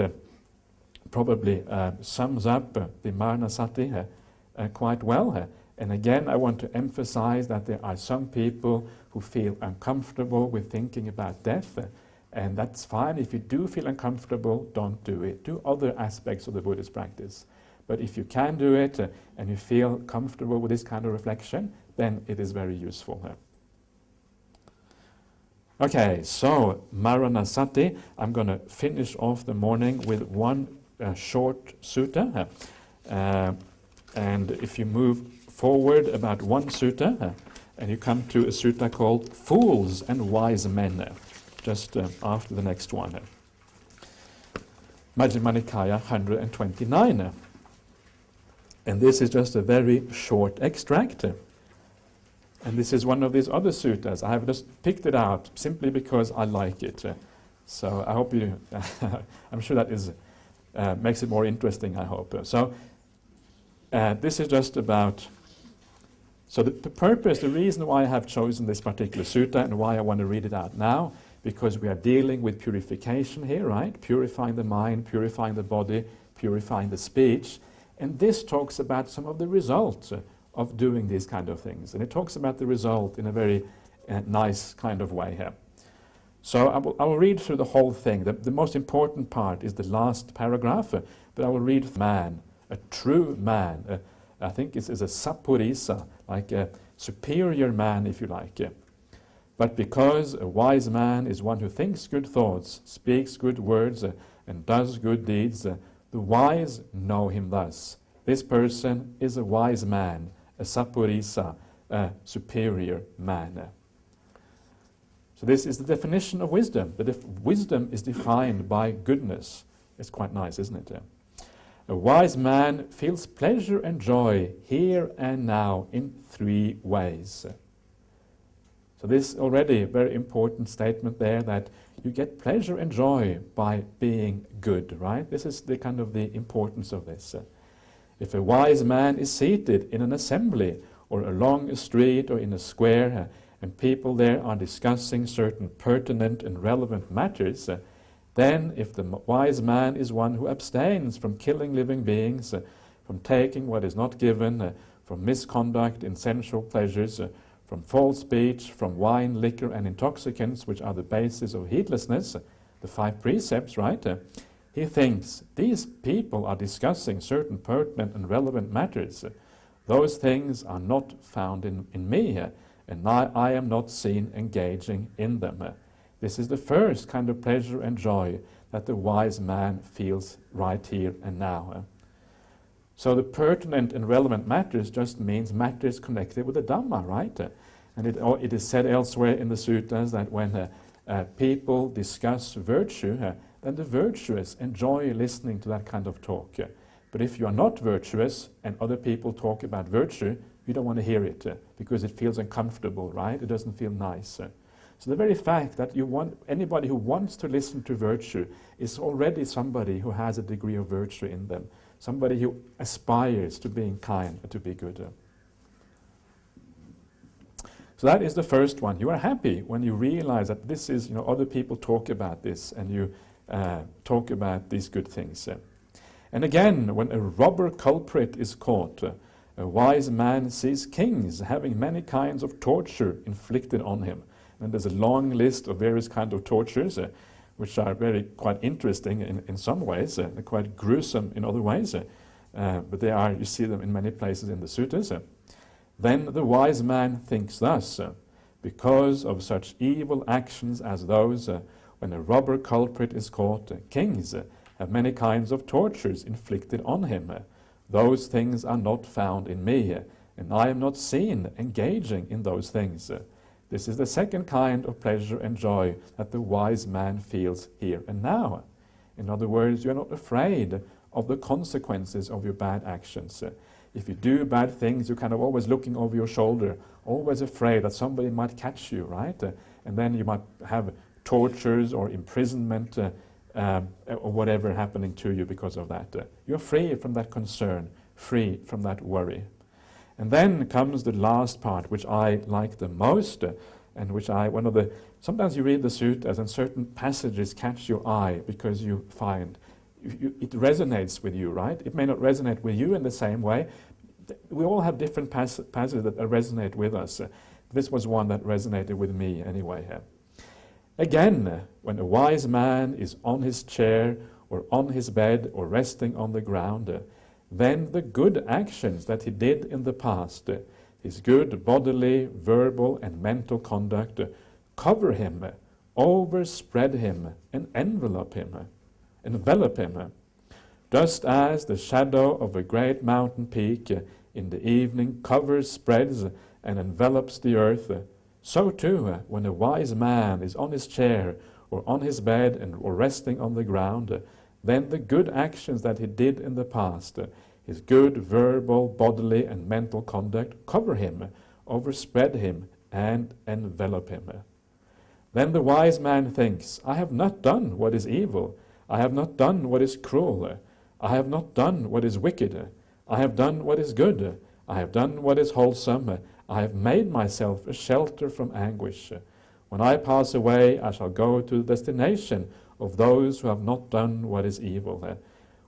probably sums up the Maranasati quite well. And again, I want to emphasize that there are some people who feel uncomfortable with thinking about death. And that's fine. If you do feel uncomfortable, don't do it. Do other aspects of the Buddhist practice. But if you can do it and you feel comfortable with this kind of reflection, then it is very useful. Okay, so Maranasati. I'm going to finish off the morning with one short sutta. And if you move forward about one sutta, and you come to a sutta called Fools and Wise Men, just after the next one. Majjhima Nikaya 129. And this is just a very short extract. And this is one of these other suttas. I have just picked it out simply because I like it. So I hope you, I'm sure that is makes it more interesting, I hope. So this is just about, so the purpose, the reason why I have chosen this particular sutta and why I want to read it out now, because we are dealing with purification here, right? Purifying the mind, purifying the body, purifying the speech. And this talks about some of the results of doing these kind of things. And it talks about the result in a very nice kind of way here. So I will read through the whole thing. The most important part is the last paragraph, but I will read man, a true man. I think it's a sappurisa, like a superior man, if you like. But because a wise man is one who thinks good thoughts, speaks good words, and does good deeds, the wise know him thus. This person is a wise man, a sappurisa, a superior man. So this is the definition of wisdom. Wisdom is defined by goodness. It's quite nice, isn't it? A wise man feels pleasure and joy here and now in 3 ways. So this already a very important statement there, that you get pleasure and joy by being good, right? This is the kind of the importance of this. If a wise man is seated in an assembly or along a street or in a square, and people there are discussing certain pertinent and relevant matters, then if the wise man is one who abstains from killing living beings, from taking what is not given, from misconduct in sensual pleasures, from false speech, from wine, liquor, and intoxicants, which are the basis of heedlessness, the 5 precepts, right? He thinks, these people are discussing certain pertinent and relevant matters. Those things are not found in me, and I am not seen engaging in them. This is the first kind of pleasure and joy that the wise man feels right here and now. So the pertinent and relevant matters just means matters connected with the Dhamma, right? And it is said elsewhere in the suttas that when people discuss virtue, then the virtuous enjoy listening to that kind of talk. But if you are not virtuous and other people talk about virtue, you don't want to hear it because it feels uncomfortable, right? It doesn't feel nice. So the very fact that anybody who wants to listen to virtue is already somebody who has a degree of virtue in them, somebody who aspires to being kind and to be good. So that is the first one. You are happy when you realize that this is, other people talk about this and you talk about these good things. And again, when a robber culprit is caught, a wise man sees kings having many kinds of torture inflicted on him. And there's a long list of various kinds of tortures, which are quite interesting in some ways, they're quite gruesome in other ways, but you see them in many places in the suttas. Then the wise man thinks thus, because of such evil actions as those, when a robber culprit is caught, kings have many kinds of tortures inflicted on him. Those things are not found in me, and I am not seen engaging in those things. This is the second kind of pleasure and joy that the wise man feels here and now. In other words, you are not afraid of the consequences of your bad actions. If you do bad things, you're kind of always looking over your shoulder, always afraid that somebody might catch you, right? And then you might have tortures or imprisonment or whatever happening to you because of that. You're free from that concern, free from that worry. And then comes the last part, which I like the most, and which sometimes you read the suttas and certain passages catch your eye because you find it resonates with you, right? It may not resonate with you in the same way. We all have different passages that resonate with us. This was one that resonated with me anyway. Again, when a wise man is on his chair or on his bed or resting on the ground, then the good actions that he did in the past, his good bodily, verbal and mental conduct, cover him, overspread him and envelop him, just as the shadow of a great mountain peak in the evening covers, spreads and envelops the earth. So too, when a wise man is on his chair or on his bed or resting on the ground, then the good actions that he did in the past, his good verbal, bodily and mental conduct cover him, overspread him and envelop him. Then the wise man thinks, I have not done what is evil, I have not done what is cruel, I have not done what is wicked, I have done what is good, I have done what is wholesome, I have made myself a shelter from anguish. When I pass away, I shall go to the destination of those who have not done what is evil,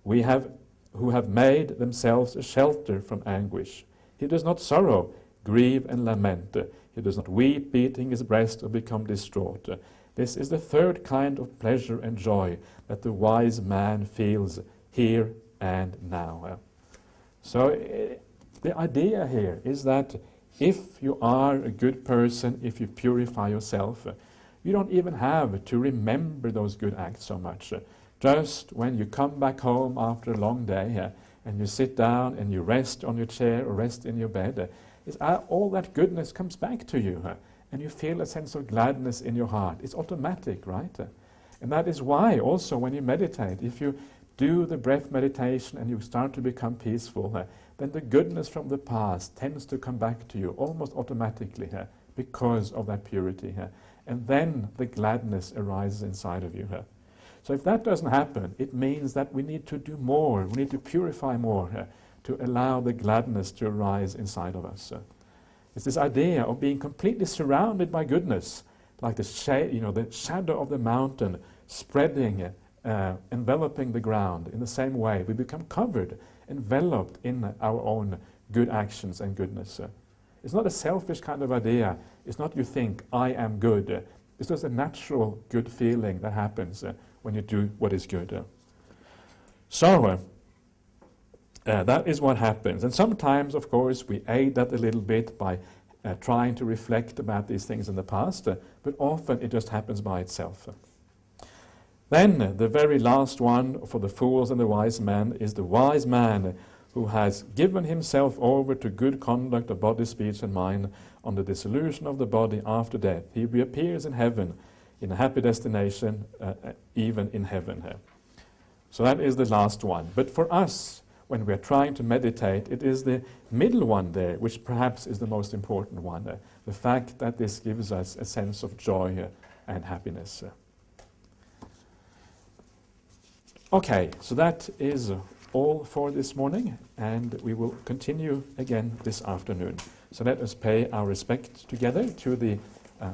who have made themselves a shelter from anguish. He does not sorrow, grieve and lament. He does not weep, beating his breast, or become distraught. This is the third kind of pleasure and joy that the wise man feels here and now. So the idea here is that if you are a good person, if you purify yourself, you don't even have to remember those good acts so much. Just when you come back home after a long day and you sit down and you rest on your chair or rest in your bed, all that goodness comes back to you and you feel a sense of gladness in your heart. It's automatic, right? And that is why also when you meditate, if you do the breath meditation and you start to become peaceful, then the goodness from the past tends to come back to you almost automatically because of that purity. And then the gladness arises inside of you. So if that doesn't happen, it means that we need to do more, we need to purify more to allow the gladness to arise inside of us. It's this idea of being completely surrounded by goodness, like the shadow of the mountain spreading, enveloping the ground. In the same way, we become covered, enveloped in our own good actions and goodness. It's not a selfish kind of idea. It's not you think, I am good. It's just a natural good feeling that happens when you do what is good. So, that is what happens. And sometimes, of course, we aid that a little bit by trying to reflect about these things in the past, but often it just happens by itself. Then, the very last one for the fools and the wise men is the wise man who has given himself over to good conduct of body, speech and mind on the dissolution of the body after death. He reappears in heaven in a happy destination, even in heaven here. So that is the last one. But for us, when we are trying to meditate, it is the middle one there, which perhaps is the most important one. The fact that this gives us a sense of joy and happiness. Okay, so that is all for this morning, and we will continue again this afternoon. So let us pay our respect together to the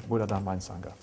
Buddha, Dhamma and Sangha.